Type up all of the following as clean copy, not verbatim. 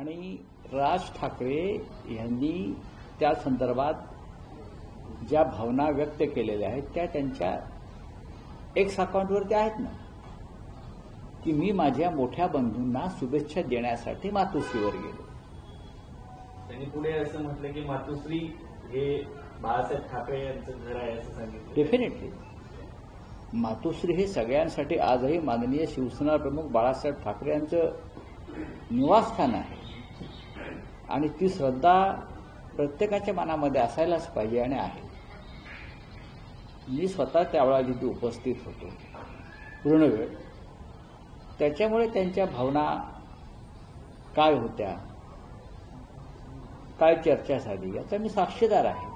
आणि राज ठाकरे यांनी त्या संदर्भात ज्या भावना व्यक्त केलेल्या आहेत त्या त्यांच्या एक्स अकाउंटवरती आहेत ना, की मी माझ्या मोठ्या बंधूंना शुभेच्छा देण्यासाठी मातोश्रीवर गेलो. त्यांनी पुढे असं म्हटलं की मातोश्री हे बाळासाहेब ठाकरे यांचं घर आहे असं सांगितलं. डेफिनेटली मातोश्री हे सगळ्यांसाठी आजही माननीय शिवसेना प्रमुख बाळासाहेब ठाकरे यांचं निवासस्थान आहे आणि ती श्रद्धा प्रत्येकाच्या मनामध्ये असायलाच पाहिजे आणि आहे. मी स्वतः त्यावेळेला जिथे उपस्थित होतो पूर्ण वेळ, त्याच्यामुळे त्यांच्या भावना काय होत्या, काय चर्चा झाली याचा मी साक्षीदार आहे.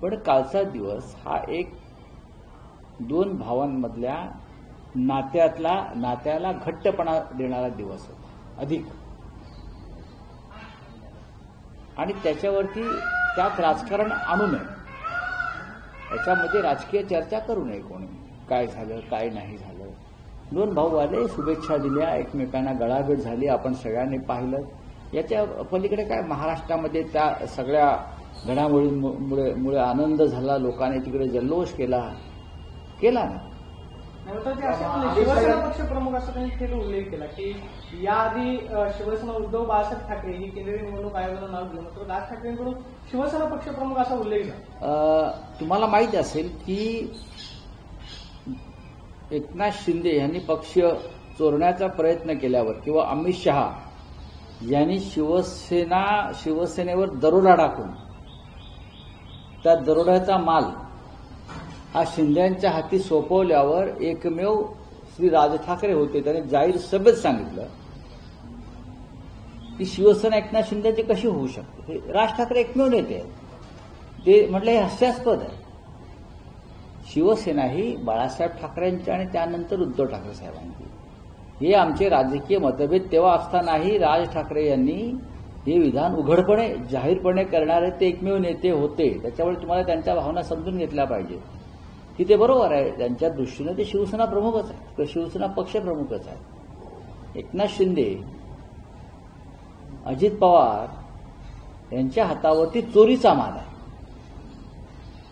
पण कालचा दिवस हा एक दोन भावांमधल्या नात्याला घट्टपणा देणारा दिवस होता अधिक, आणि त्याच्यावरती त्यात राजकारण आणू नये, याच्यामध्ये राजकीय चर्चा करू नये. कोणी काय झालं काय नाही झालं. दोन भाऊ आले, शुभेच्छा दिल्या, एकमेकांना गळाभेट झाली, आपण सगळ्यांनी पाहिलं. याच्या पलीकडे काय महाराष्ट्रामध्ये त्या सगळ्या घडामोडींमुळे आनंद झाला, लोकांनी तिकडे जल्लोष केला ना. शिवसेना पक्षप्रमुख असं त्यांनी थेट उल्लेख केला की याआधी शिवसेना उद्धव बाळासाहेब ठाकरे ही केंद्रीय निवडणूक आयोगानं नाव दिलं, मात्र राज ठाकरेंकडून शिवसेना पक्षप्रमुख असा उल्लेख झाला. तुम्हाला माहिती असेल की एकनाथ शिंदे यांनी पक्ष चोरण्याचा प्रयत्न केल्यावर किंवा अमित शहा यांनी शिवसेनेवर दरोडा टाकून त्या दरोड्याचा माल हा शिंदेच्या हाती सोपवल्यावर एकमेव श्री राज ठाकरे होते, त्यांनी जाहीर सभेत सांगितलं की शिवसेना एकनाथ शिंदेची कशी होऊ शकते. राज ठाकरे एकमेव नेते आहेत. ते म्हटलं हे हास्यास्पद आहे. शिवसेना ही बाळासाहेब ठाकरेंची आणि त्यानंतर उद्धव ठाकरे साहेबांची, हे आमचे राजकीय मतभेद तेव्हा असतानाही राज ठाकरे यांनी हे विधान उघडपणे जाहीरपणे करणारे ते एकमेव नेते होते. त्याच्यामुळे तुम्हाला त्यांच्या भावना समजून घेतल्या पाहिजे की ते बरोबर आहे. त्यांच्या दृष्टीनं ते शिवसेना प्रमुखच आहेत, ते शिवसेना पक्षप्रमुखच आहेत. एकनाथ शिंदे, अजित पवार यांच्या हातावरती चोरीचा माल आहे.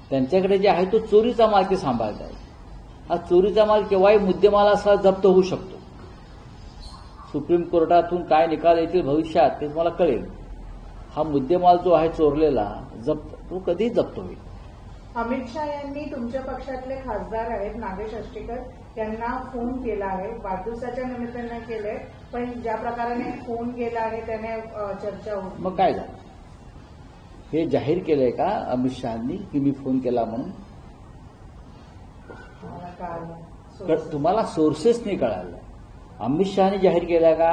त्यांच्याकडे जे आहे तो चोरीचा माल ते सांभाळत आहेत. हा चोरीचा माल केव्हाही मुद्देमालासह जप्त होऊ शकतो. सुप्रीम कोर्टातून काय निकाल येतील भविष्यात ते तुम्हाला कळेल. हा मुद्देमाल जो आहे चोरलेला तो कधीही जप्त होईल. अमित शहा यांनी तुमच्या पक्षातले खासदार आहेत नागेश अष्टीकर यांना फोन केला आहे, वाढदिवसाच्या निमित्तानं केलंय, पण ज्या प्रकाराने फोन केला आहे त्याने चर्चा होत. मग काय झालं? हे जाहीर केलंय का अमित शहानी की मी फोन केला म्हणून? तुम्हाला सोर्सेसनी कळालं. अमित शहानी जाहीर केल्या का?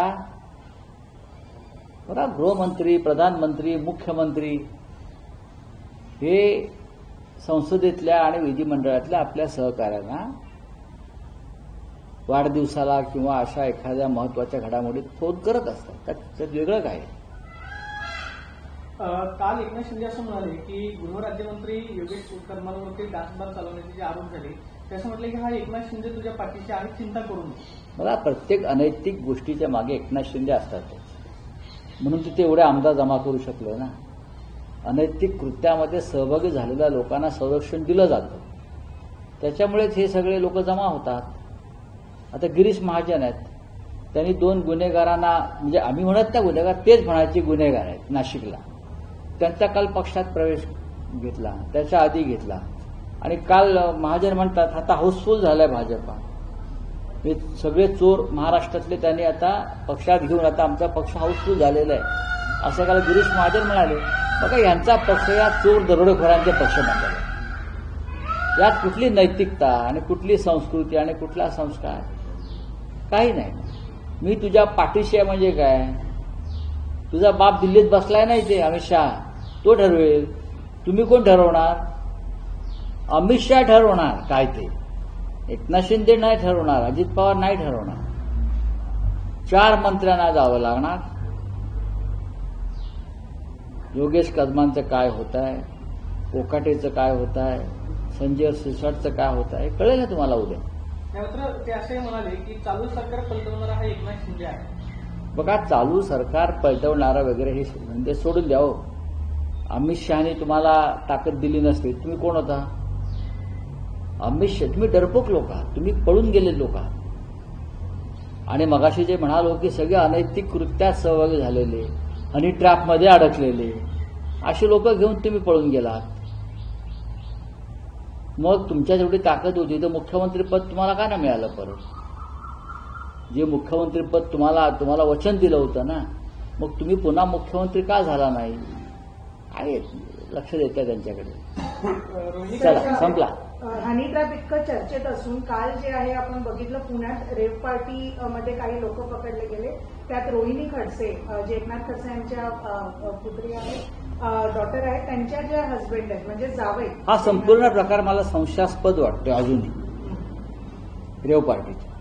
बघा, गृहमंत्री, प्रधानमंत्री, मुख्यमंत्री हे संसदेतल्या आणि विधिमंडळातल्या आपल्या सहकाऱ्यांना वाढदिवसाला किंवा अशा एखाद्या महत्वाच्या घडामोडीत फोन करत असतात. त्यात वेगळं काय? काल एकनाथ शिंदे असं म्हणाले की गृहराज्यमंत्री योगेश कर्मांवरती डासबार चालवण्याचे जे आरोप झाले त्याचं म्हटलं की हा एकनाथ शिंदे तुझ्या पाठीशी आहे, चिंता करू नये. मला प्रत्येक अनैतिक गोष्टीच्या मागे एकनाथ शिंदे असतातच, म्हणून तिथे एवढे आमदार जमा करू शकले ना. अनैतिक कृत्यामध्ये सहभागी झालेल्या लोकांना संरक्षण दिलं जातं, त्याच्यामुळेच हे सगळे लोक जमा होतात. आता गिरीश महाजन आहेत, त्यांनी दोन गुन्हेगारांना, म्हणजे आम्ही म्हणत त्या गुन्हेगार तेच म्हणायचे गुन्हेगार आहेत नाशिकला, त्यांचा काल पक्षात प्रवेश घेतला, त्याच्या आधी घेतला, आणि काल महाजन म्हणतात आता हाऊसफुल झालाय भाजपा, हे सगळे चोर महाराष्ट्रातले त्यांनी आता पक्षात घेऊन आता आमचा पक्ष हाऊसफुल झालेला आहे असं काल गिरीश महाजन म्हणाले. बघा, यांचा पक्ष या चोर दरोडेखोरांचे पक्ष म्हणतात. यात कुठली नैतिकता आणि कुठली संस्कृती आणि कुठला संस्कार काही नाही. मी तुझ्या पाठीशी आहे म्हणजे काय? तुझा बाप दिल्लीत बसलाय नाही ते अमित शहा, तो ठरवेल. तुम्ही कोण ठरवणार? अमित शहा ठरवणार काय ते. एकनाथ शिंदे नाही ठरवणार, अजित पवार नाही ठरवणार. 4 मंत्र्यांना जावं लागणार. योगेश कदमांचं काय होत आहे, कोकाटेचं काय होत आहे, संजय सिरसाटचं काय होत आहे, कळेल ना तुम्हाला उद्या. मात्र ते असे म्हणाले की चालू सरकार पलटवणारा हा एकनाथ शिंदे आहे. बघा, चालू सरकार पलटवणारा वगैरे हे म्हणजे सोडून द्या हो. अमित शहाने तुम्हाला ताकद दिली नसते, तुम्ही कोण होता? अमित शहा, तुम्ही डरपोक लोक आहात, तुम्ही पळून गेले लोक आहात. आणि मगाशी जे म्हणालो की सगळे अनैतिक कृत्यात सहभागी झालेले, हनी ट्रॅपमध्ये अडकलेले अशी लोक घेऊन तुम्ही पळून गेलात. मग तुमच्या जेवढी ताकद होती तर मुख्यमंत्रीपद तुम्हाला का नाही मिळालं परत? जे मुख्यमंत्रीपद तुम्हाला वचन दिलं होतं ना, मग तुम्ही पुन्हा मुख्यमंत्री का झाला नाही? आहे लक्ष देत त्यांच्याकडे. चला, संपला. हनी ट्रॅप इतकं चर्चेत असून काल जे आहे आपण बघितलं, पुण्यात रेव पार्टी मध्ये काही लोक पकडले गेले. त्यात रोहिणी खडसे, जे एकनाथ खडसे यांच्या पुत्री आहेत, डॉटर आहेत, त्यांच्या ज्या हजबंड आहेत म्हणजे जावई. हा संपूर्ण प्रकार मला संशयास्पद वाटतोय अजूनही. रेव पार्टीचा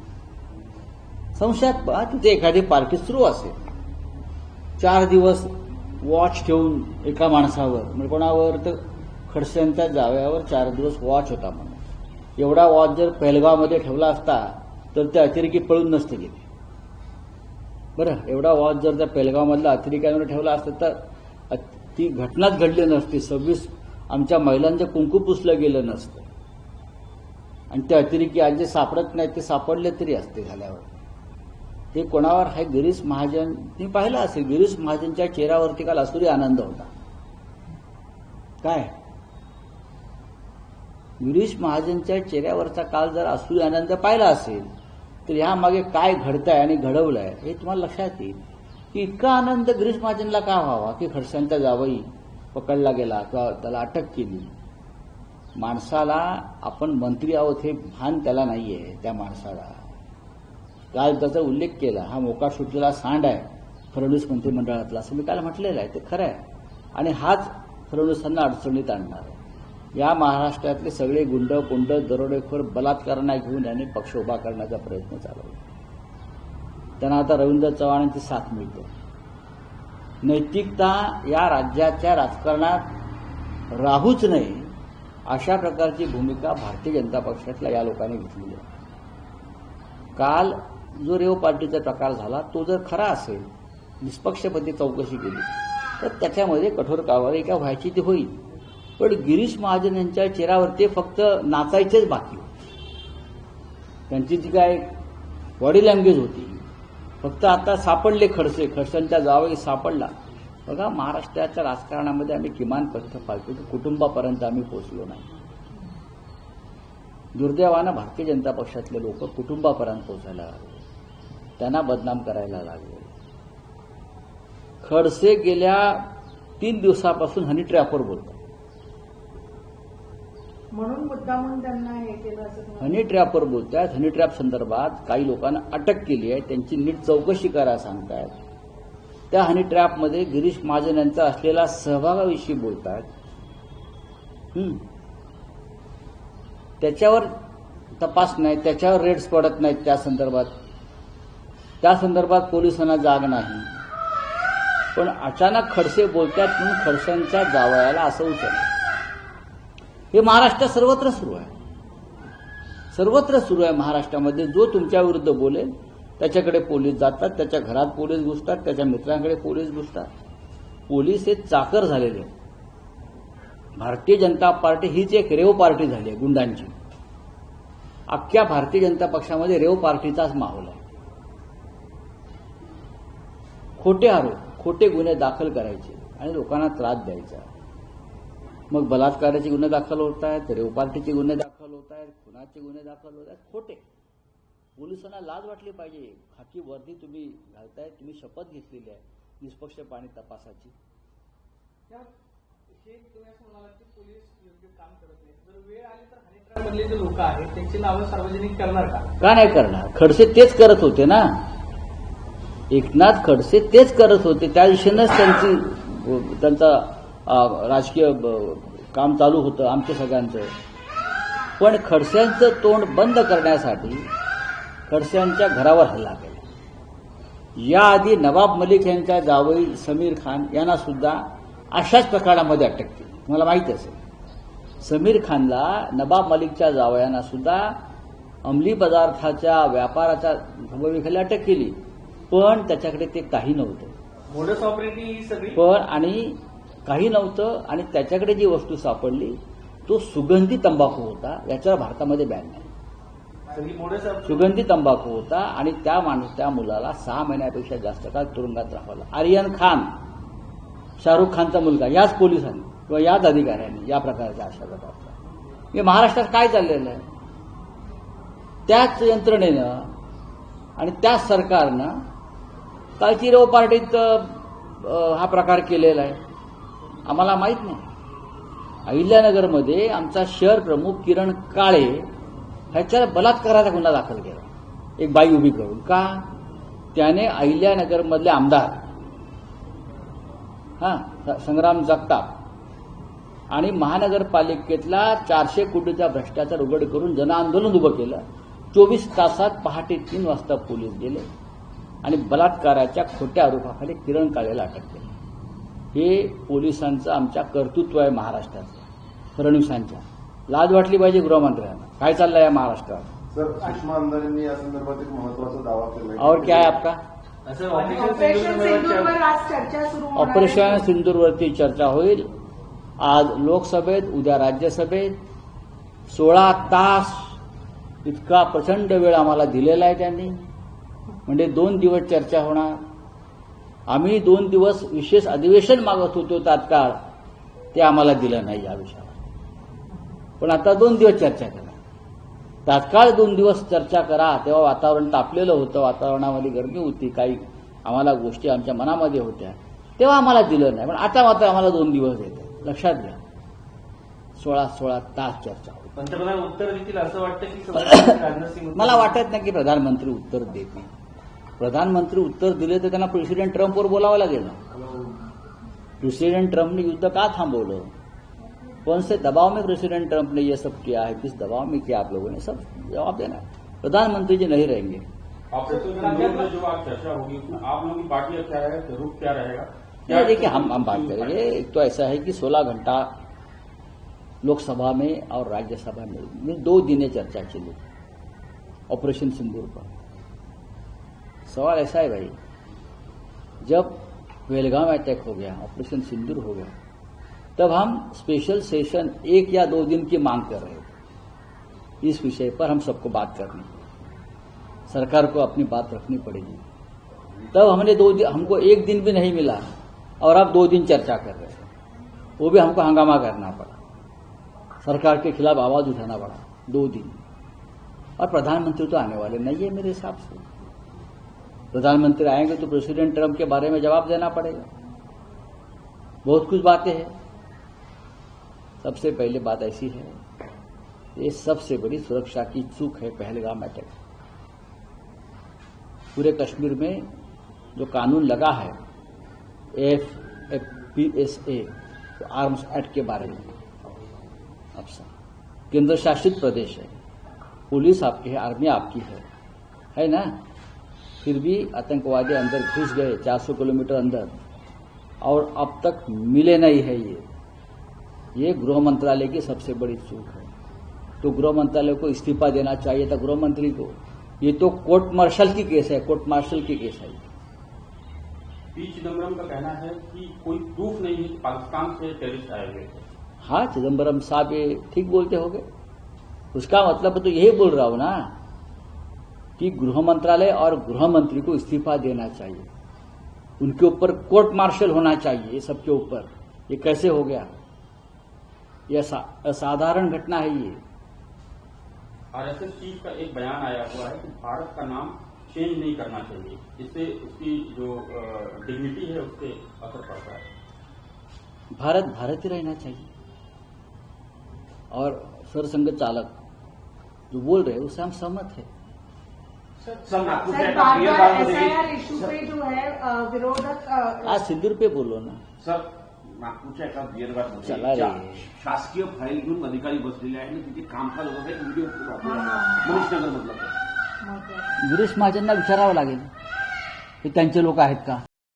संशयात, तिथे एखादी पार्टी सुरू असेल, 4 दिवस वॉच ठेवून एका माणसावर, म्हणजे कोणावर तर खडसेंच्या जावयावर 4 दिवस वॉच होता म्हणून. एवढा वॉच जर पहलगावमध्ये ठेवला असता तर ते अतिरेकी पळून नसते गेले. बरं, एवढा वॉच जर त्या पहलगावमधल्या अतिरेक्यांवर ठेवला असता तर ती घटनाच घडली नसती. 26 आमच्या महिलांचं कुंकू पुसलं गेलं नसतं. आणि ते अतिरेकी आज जे सापडत नाहीत ते सापडले तरी असते झाल्यावर. हे कोणावर आहे? गिरीश महाजन. तुम्ही पाहिलं असेल, गिरीश महाजनच्या चेहऱ्यावरती काल असुरी आनंद होता. काय गिरीश महाजनच्या चेहऱ्यावरचा काल जर असुरी आनंद पाहिला असेल तर यामागे काय घडतंय आणि घडवलंय हे तुम्हाला लक्षात येईल. की इतका आनंद गिरीश महाजनला का व्हावा की खडसेंचा जावई पकडला गेला किंवा त्याला अटक केली. माणसाला आपण मंत्री आहोत हे भान त्याला नाहीये. त्या माणसाला काल त्याचा उल्लेख केला, हा मोका सुटलेला सांड आहे फडणवीस मंत्रिमंडळातला, असं मी काल म्हटलेलं आहे. ते खरं आहे. आणि हाच फडणवीसांना अडचणीत आणणार आहे. या महाराष्ट्रातले सगळे गुंड पुंड दरोडेखोर बलात्कारांना घेऊन यांनी पक्ष उभा करण्याचा प्रयत्न चालवला. त्यांना आता रवींद्र चव्हाणांची साथ मिळते. नैतिकता या राज्याच्या राजकारणात राहूच नये अशा प्रकारची भूमिका भारतीय जनता पक्षातल्या या लोकांनी घेतलेली आहे. काल जो रेव पार्टीचा प्रकार झाला तो जर खरा असेल, निष्पक्षपाती चौकशी केली तर त्याच्यामध्ये कठोर कारवाई का व्हायची ती होईल. पण गिरीश महाजन यांच्या चेहऱ्यावरती फक्त नाचायचेच बाकी होते. त्यांची जी काय बॉडी लँग्वेज होती, फक्त आता सापडले खडसेंच्या जावई सापडला. बघा, महाराष्ट्राच्या राजकारणामध्ये आम्ही किमान कष्ट पाळतो की कुटुंबापर्यंत आम्ही पोहोचलो नाही. दुर्दैवानं भारतीय जनता पक्षातले लोक कुटुंबापर्यंत पोहोचायला लागले, त्यांना बदनाम करायला लागले. खडसे गेल्या 3 दिवसापासून हनी ट्रॅपवर बोलतात. म्हणून मुद्दामून त्यांना हे केलं असं हनी ट्रॅपवर बोलतात. हनी ट्रॅप संदर्भात काही लोकांना अटक केली आहे, त्यांची नीट चौकशी करा सांगतायत. त्या हनी ट्रॅपमध्ये गिरीश महाजन यांचा असलेला सहभागाविषयी बोलतात. त्याच्यावर तपास नाही, त्याच्यावर रेड्स पडत नाहीत. त्या संदर्भात पोलिसांना जाग नाही. पण अचानक खडसे बोलतात म्हणून खडसेंच्या जावयाला असं उचललं. हे महाराष्ट्रात सर्वत्र सुरू आहे. सर्वत्र सुरू आहे महाराष्ट्रामध्ये. जो तुमच्या विरुद्ध बोलेल त्याच्याकडे पोलीस जातात, त्याच्या घरात पोलीस घुसतात, त्याच्या मित्रांकडे पोलीस घुसतात. पोलीस हे चाकर झालेले. भारतीय जनता पार्टी हीच एक रेव पार्टी झाली आहे गुंडांची. अख्ख्या भारतीय जनता पक्षामध्ये रेव पार्टीचाच माहोल आहे. खोटे आरोप, खोटे गुन्हे दाखल करायचे आणि लोकांना त्रास द्यायचा. मग बलात्काराचे गुन्हे दाखल होत आहेत, रेव पार्टीचे गुन्हे दाखल होत आहेत, खुनाचे गुन्हे दाखल होत आहेत. खोटे. पोलिसांना लाज वाटली पाहिजे. खाकी वर्दी तुम्ही घालताय, तुम्ही शपथ घेतलेली आहे निष्पक्षपाती तपासाची. हे तुम्ही असं म्हणालात की पोलीस योग्य काम करत नाही. जर वेळ आली तर हनी ट्रॅपमधले जे लोक आहेत त्यांची नावं सार्वजनिक करणार का? का नाही करणार? खडसे तेच करत होते ना. एकनाथ खडसे तेच करत होते. त्या दिशेनंच त्यांचा राजकीय काम चालू होतं आमच्या सगळ्यांचं. पण खडसेंचं तोंड बंद करण्यासाठी खडसेंच्या घरावर हल्ला केला. याआधी नवाब मलिक यांच्या जावई समीर खान यांना सुद्धा अशाच प्रकारामध्ये अटक केली. मला माहिती असेल. समीर खानला, नवाब मलिकच्या जावयांना सुद्धा अंमली पदार्थाच्या व्यापाराच्या भूमिकेला अटक केली. पण त्याच्याकडे ते काही नव्हतं. मोडस ऑपरेटी ही सगळी पण आणि काही नव्हतं आणि त्याच्याकडे जी वस्तू सापडली तो सुगंधी तंबाखू होता. याच्यावर भारतामध्ये बॅन नाही. सगळी मोडस सुगंधी तंबाखू होता आणि त्या मुलाला 6 महिन्यापेक्षा जास्त काळ तुरुंगात राहावं. आर्यन खान, शाहरुख खानचा मुलगा, याच पोलिसांनी किंवा याच अधिकाऱ्यांनी या प्रकारच्या अशा प्रकारचा. हे महाराष्ट्रात काय चाललेलं आहे? त्याच यंत्रणेनं आणि त्याच सरकारनं कालची पार्टीत हा प्रकार केलेला आहे. आम्हाला माहीत नाही. अहिल्यानगरमध्ये आमचा शहर प्रमुख किरण काळे ह्याच्यावर बलात्काराचा गुन्हा दाखल केला, एक बाई उभी करून. का? त्याने अहिल्यानगरमधले आमदार संग्राम जगताप आणि महानगरपालिकेतला 400 कोटीचा भ्रष्टाचार उघड करून जनआंदोलन उभं केलं. 24 तासात पहाटे 3 वाजता पोलीस गेले आणि बलात्काराच्या खोट्या आरोपाखाली किरण काळेला अटक केली. हे पोलिसांचं आमच्या कर्तृत्व आहे महाराष्ट्राचं, फडणवीसांच्या. लाज वाटली पाहिजे गृहमंत्र्यांना. काय चाललंय या महाराष्ट्रात? सर, सुषमा अंधारेंनी या संदर्भात एक महत्वाचा दावा केला. और क्या है आपका? असं ऑपरेशन सिंदूरवर आज चर्चा सुरू होणार आहे. ऑपरेशन सिंदूरवरती चर्चा होईल. आज लोकसभेत, उद्या राज्यसभेत 16 तास इतका प्रचंड वेळ आम्हाला दिलेला आहे त्यांनी. म्हणजे 2 दिवस चर्चा होणार. आम्ही 2 दिवस विशेष अधिवेशन मागत होतो तात्काळ, ते आम्हाला दिलं नाही या विषयावर. पण आता 2 दिवस चर्चा करा. तात्काळ 2 दिवस चर्चा करा. तेव्हा वातावरण तापलेलं होतं, वातावरणामध्ये गरमी होती, काही आम्हाला गोष्टी आमच्या मनामध्ये होत्या, तेव्हा आम्हाला दिलं नाही. पण आता मात्र आम्हाला 2 दिवस देते. लक्षात घ्या, 16 तास चर्चा होती. पंतप्रधान उत्तर देतील असं वाटतं की राजनाथ सिंग मला वाटत नाही की प्रधानमंत्री उत्तर देतील. प्रधानमंत्री उत्तर दिले तर त्यांना प्रेसिडेंट ट्रम्पवर बोलावं लागेल ना. प्रेसिडेंट ट्रम्पने युद्ध का थांबवलं? कौन से दबाव में प्रेसिडेंट ट्रंप ने ये सब किया है, किस दबाव में किया आप लोगों ने, सब जवाब देना है. प्रधानमंत्री जी नहीं रहेंगे. ऑपरेशन सिंदूर में जो आज चर्चा होगी उसमें आप लोगों की पार्टी क्या है, रुख क्या रहेगा? क्या देखिए, हम बात करेंगे. एक तो ऐसा है कि 16 घंटा लोकसभा में और राज्यसभा में 2 दिने चर्चा चली ऑपरेशन सिंदूर पर. सवाल ऐसा है भाई, जब बेलगाम अटैक हो गया, ऑपरेशन सिंदूर हो गया, तब हम स्पेशल सेशन 1 या 2 दिन की मांग कर रहे थे. इस विषय पर हम सबको बात करनी, सरकार को अपनी बात रखनी पड़ेगी. तब हमको 1 दिन भी नहीं मिला और अब 2 दिन चर्चा कर रहे थे. वो भी हमको हंगामा करना पड़ा, सरकार के खिलाफ आवाज उठाना पड़ा 2 दिन. और प्रधानमंत्री तो आने वाले नहीं है मेरे हिसाब से. प्रधानमंत्री आएंगे तो प्रेसिडेंट ट्रंप के बारे में जवाब देना पड़ेगा. बहुत कुछ बातें हैं. सबसे पहले बात ऐसी है, ये सबसे बड़ी सुरक्षा की चूक है पहलगाम अटैक. पूरे कश्मीर में जो कानून लगा है AFPSA, तो आर्म्स एक्ट के बारे में, अब केंद्र शासित प्रदेश है, पुलिस आपकी है, आर्मी आपकी है ना. फिर भी आतंकवादी अंदर घुस गए 400 किलोमीटर अंदर और अब तक मिले नहीं है. ये गृह मंत्रालय की सबसे बड़ी चूक है. तो गृह मंत्रालय को इस्तीफा देना चाहिए था गृह मंत्री को. ये तो कोर्ट मार्शल की केस है, कोर्ट मार्शल की केस है. पी चिदम्बरम का कहना है कि कोई प्रूफ नहीं है कि पाकिस्तान से टेररिस्ट आए हुए थे. हाँ, चिदम्बरम साहब ये ठीक बोलते होंगे. उसका मतलब तो यही बोल रहा हूं ना कि गृह मंत्रालय और गृह मंत्री को इस्तीफा देना चाहिए. उनके ऊपर कोर्ट मार्शल होना चाहिए. ये सबके ऊपर ये कैसे हो गया? यह असाधारण घटना है. ये आरएसएस चीफ का एक बयान आया हुआ है कि भारत का नाम चेंज नहीं करना चाहिए, इससे उसकी जो डिग्निटी है उस पर असर पड़ता है. भारत भारत ही रहना चाहिए. और सरसंघ चालक जो बोल रहे हैं उससे हम सहमत हैं. सर नागपूर सर, से बार-बार SIR इश्यू पे जो है विरोधक आज सिंदूर पे बोलो ना. सर, नागपूरच्या एका बिअरबारमध्ये चला रे. शासकीय फाईल घेऊन अधिकारी बसलेले आहेत आणि तिथे कामकाज होत आहे. व्हिडिओ मनीषनगर मधला. गिरीश महाजनना विचारावं लागेल हे त्यांचे लोक आहेत का.